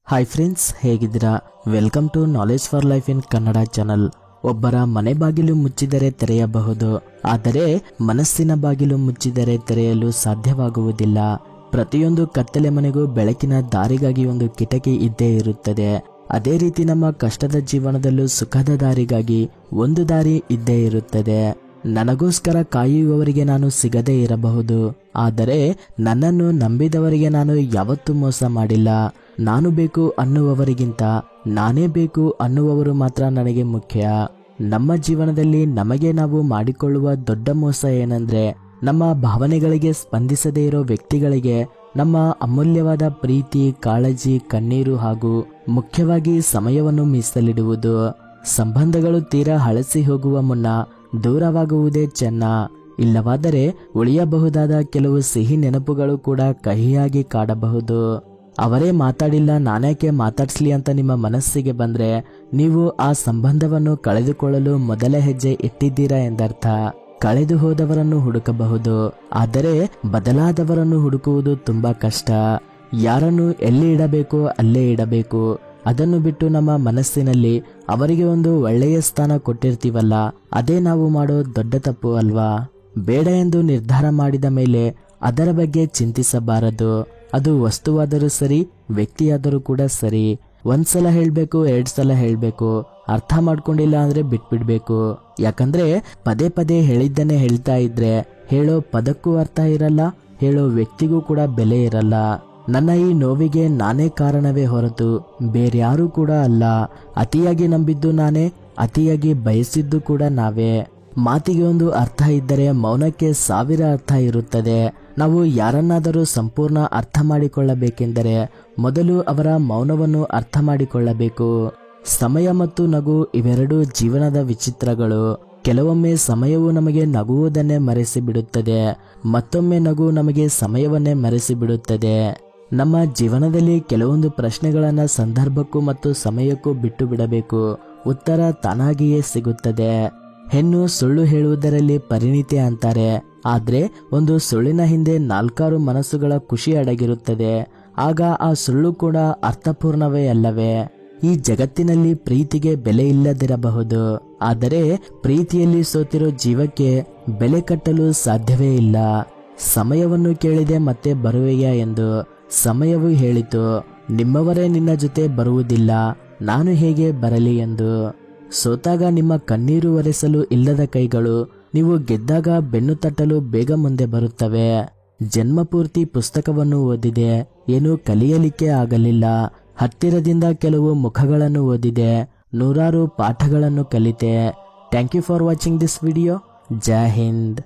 Hi friends, ಹೇಗಿದ್ದೀರಾ? Welcome to knowledge for life in Kannada channel. ಒಬ್ಬರ ಮನೆ ಬಾಗಿಲು ಮುಚ್ಚಿದರೆ ತೆರೆಯಬಹುದು, ಆದರೆ ಮನಸ್ಸಿನ ಬಾಗಿಲು ಮುಚ್ಚಿದರೆ ತೆರೆಯಲು ಸಾಧ್ಯವಾಗುವುದಿಲ್ಲ. ಪ್ರತಿಯೊಂದು ಕತ್ತಲೆ ಮನೆಗೂ ಬೆಳಕಿನ ದಾರಿಗಾಗಿ ಒಂದು ಕಿಟಕಿ ಇದ್ದೇ ಇರುತ್ತದೆ. ಅದೇ ರೀತಿ ನಮ್ಮ ಕಷ್ಟದ ಜೀವನದಲ್ಲೂ ಸುಖದ ದಾರಿಗಾಗಿ ಒಂದು ದಾರಿ ಇದ್ದೇ ಇರುತ್ತದೆ. ನನಗೋಸ್ಕರ ಕಾಯುವವರಿಗೆ ನಾನು ಸಿಗದೇ ಇರಬಹುದು, ಆದರೆ ನನ್ನನ್ನು ನಂಬಿದವರಿಗೆ ನಾನು ಯಾವತ್ತೂ ಮೋಸ ಮಾಡಿಲ್ಲ. ನಾನು ಬೇಕು ಅನ್ನುವವರಿಗಿಂತ ನಾನೇ ಬೇಕು ಅನ್ನುವವರು ಮಾತ್ರ ನನಗೆ ಮುಖ್ಯ. ನಮ್ಮ ಜೀವನದಲ್ಲಿ ನಮಗೆ ನಾವು ಮಾಡಿಕೊಳ್ಳುವ ದೊಡ್ಡ ಮೋಸ ಏನಂದ್ರೆ, ನಮ್ಮ ಭಾವನೆಗಳಿಗೆ ಸ್ಪಂದಿಸದೇ ಇರೋ ವ್ಯಕ್ತಿಗಳಿಗೆ ನಮ್ಮ ಅಮೂಲ್ಯವಾದ ಪ್ರೀತಿ, ಕಾಳಜಿ, ಕಣ್ಣೀರು ಹಾಗೂ ಮುಖ್ಯವಾಗಿ ಸಮಯವನ್ನು ಮೀಸಲಿಡುವುದು. ಸಂಬಂಧಗಳು ತೀರಾ ಹಳಸಿ ಹೋಗುವ ಮುನ್ನ ದೂರವಾಗುವುದೇ ಚೆನ್ನ. ಇಲ್ಲವಾದರೆ ಉಳಿಯಬಹುದಾದ ಕೆಲವು ಸಿಹಿ ನೆನಪುಗಳು ಕೂಡ ಕಹಿಯಾಗಿ ಕಾಡಬಹುದು. ಅವರೇ ಮಾತಾಡಿಲ್ಲ, ನಾನ್ಯಾಕೆ ಮಾತಾಡ್ಸ್ಲಿ ಅಂತ ನಿಮ್ಮ ಮನಸ್ಸಿಗೆ ಬಂದ್ರೆ ನೀವು ಆ ಸಂಬಂಧವನ್ನು ಕಳೆದುಕೊಳ್ಳಲು ಮೊದಲ ಹೆಜ್ಜೆ ಇಟ್ಟಿದ್ದೀರಾ ಎಂದರ್ಥ. ಕಳೆದು ಹೋದವರನ್ನು ಹುಡುಕಬಹುದು, ಆದರೆ ಬದಲಾದವರನ್ನು ಹುಡುಕುವುದು ತುಂಬಾ ಕಷ್ಟ. ಯಾರನ್ನು ಎಲ್ಲಿ ಇಡಬೇಕೋ ಅಲ್ಲೇ ಇಡಬೇಕು. ಅದನ್ನು ಬಿಟ್ಟು ನಮ್ಮ ಮನಸ್ಸಿನಲ್ಲಿ ಅವರಿಗೆ ಒಂದು ಒಳ್ಳೆಯ ಸ್ಥಾನ ಕೊಟ್ಟಿರ್ತೀವಲ್ಲ, ಅದೇ ನಾವು ಮಾಡೋ ದೊಡ್ಡ ತಪ್ಪು ಅಲ್ವಾ? ಬೇಡ ಎಂದು ನಿರ್ಧಾರ ಮಾಡಿದ ಮೇಲೆ ಅದರ ಬಗ್ಗೆ ಚಿಂತಿಸಬಾರದು. ಅದು ವಸ್ತುವಾದರೂ ಸರಿ, ವ್ಯಕ್ತಿಯಾದರೂ ಕೂಡ ಸರಿ. ಒಂದ್ಸಲ ಹೇಳ್ಬೇಕು, 2 ಸಲ ಹೇಳ್ಬೇಕು. ಅರ್ಥ ಮಾಡ್ಕೊಂಡಿಲ್ಲ ಅಂದ್ರೆ ಬಿಟ್ಬಿಡ್ಬೇಕು. ಯಾಕಂದ್ರೆ ಪದೇ ಪದೇ ಹೇಳಿದ್ದನ್ನೇ ಹೇಳ್ತಾ ಇದ್ರೆ ಹೇಳೋ ಪದಕ್ಕೂ ಅರ್ಥ ಇರಲ್ಲ, ಹೇಳೋ ವ್ಯಕ್ತಿಗೂ ಕೂಡ ಬೆಲೆ ಇರಲ್ಲ. ನನ್ನ ಈ ನೋವಿಗೆ ನಾನೇ ಕಾರಣವೇ ಹೊರತು ಬೇರ್ಯಾರೂ ಕೂಡ ಅಲ್ಲ. ಅತಿಯಾಗಿ ನಂಬಿದ್ದು ನಾನೇ, ಅತಿಯಾಗಿ ಬಯಸಿದ್ದು ಕೂಡ ನಾವೇ. ಮಾತಿಗೆ ಒಂದು ಅರ್ಥ ಇದ್ದರೆ ಮೌನಕ್ಕೆ 1000 ಅರ್ಥ ಇರುತ್ತದೆ. ನಾವು ಯಾರನ್ನಾದರೂ ಸಂಪೂರ್ಣ ಅರ್ಥ ಮಾಡಿಕೊಳ್ಳಬೇಕೆಂದರೆ ಮೊದಲು ಅವರ ಮೌನವನ್ನು ಅರ್ಥ ಮಾಡಿಕೊಳ್ಳಬೇಕು. ಸಮಯ ಮತ್ತು ನಗು ಇವೆರಡೂ ಜೀವನದ ವಿಚಿತ್ರಗಳು. ಕೆಲವೊಮ್ಮೆ ಸಮಯವು ನಮಗೆ ನಗುವುದನ್ನೇ ಮರೆಸಿ ಬಿಡುತ್ತದೆ, ಮತ್ತೊಮ್ಮೆ ನಗು ನಮಗೆ ಸಮಯವನ್ನೇ ಮರೆಸಿ ಬಿಡುತ್ತದೆ. ನಮ್ಮ ಜೀವನದಲ್ಲಿ ಕೆಲವೊಂದು ಪ್ರಶ್ನೆಗಳನ್ನ ಸಂದರ್ಭಕ್ಕೂ ಮತ್ತು ಸಮಯಕ್ಕೂ ಬಿಟ್ಟು ಬಿಡಬೇಕು. ಉತ್ತರ ತಾನಾಗಿಯೇ ಸಿಗುತ್ತದೆ. ಹೆಣ್ಣು ಸುಳ್ಳು ಹೇಳುವುದರಲ್ಲಿ ಪರಿಣಿತಿ ಅಂತಾರೆ, ಆದ್ರೆ ಒಂದು ಸುಳ್ಳಿನ ಹಿಂದೆ 4 ಮನಸ್ಸುಗಳ ಖುಷಿ ಅಡಗಿರುತ್ತದೆ. ಆಗ ಆ ಸುಳ್ಳು ಕೂಡ ಅರ್ಥಪೂರ್ಣವೇ ಅಲ್ಲವೇ? ಈ ಜಗತ್ತಿನಲ್ಲಿ ಪ್ರೀತಿಗೆ ಬೆಲೆ ಇಲ್ಲದಿರಬಹುದು, ಆದರೆ ಪ್ರೀತಿಯಲ್ಲಿ ಸೋತಿರೋ ಜೀವಕ್ಕೆ ಬೆಲೆ ಕಟ್ಟಲು ಸಾಧ್ಯವೇ ಇಲ್ಲ. ಸಮಯವನ್ನು ಕೇಳಿದೆ ಮತ್ತೆ ಬರುವೆಯಾ ಎಂದು. ಸಮಯವು ಹೇಳಿತು, ನಿಮ್ಮವರೇ ನಿನ್ನ ಜೊತೆ ಬರುವುದಿಲ್ಲ, ನಾನು ಹೇಗೆ ಬರಲಿ ಎಂದು. ಸೋತಾಗ ನಿಮ್ಮ ಕಣ್ಣೀರು ಒರೆಸಲು ಇಲ್ಲದ ಕೈಗಳು, ನೀವು ಗೆದ್ದಾಗ ಬೆನ್ನು ತಟ್ಟಲು ಬೇಗ ಮುಂದೆ ಬರುತ್ತವೆ. ಜನ್ಮಪೂರ್ತಿ ಪುಸ್ತಕವನ್ನು ಓದಿದೆ, ಏನೂ ಕಲಿಯಲಿಕ್ಕೆ ಆಗಲಿಲ್ಲ. ಹತ್ತಿರದಿಂದ ಕೆಲವು ಮುಖಗಳನ್ನು ಓದಿದೆ, 100 ಪಾಠಗಳನ್ನು ಕಲಿತೆ. Thank you for watching this video. ಜೈ ಹಿಂದ್.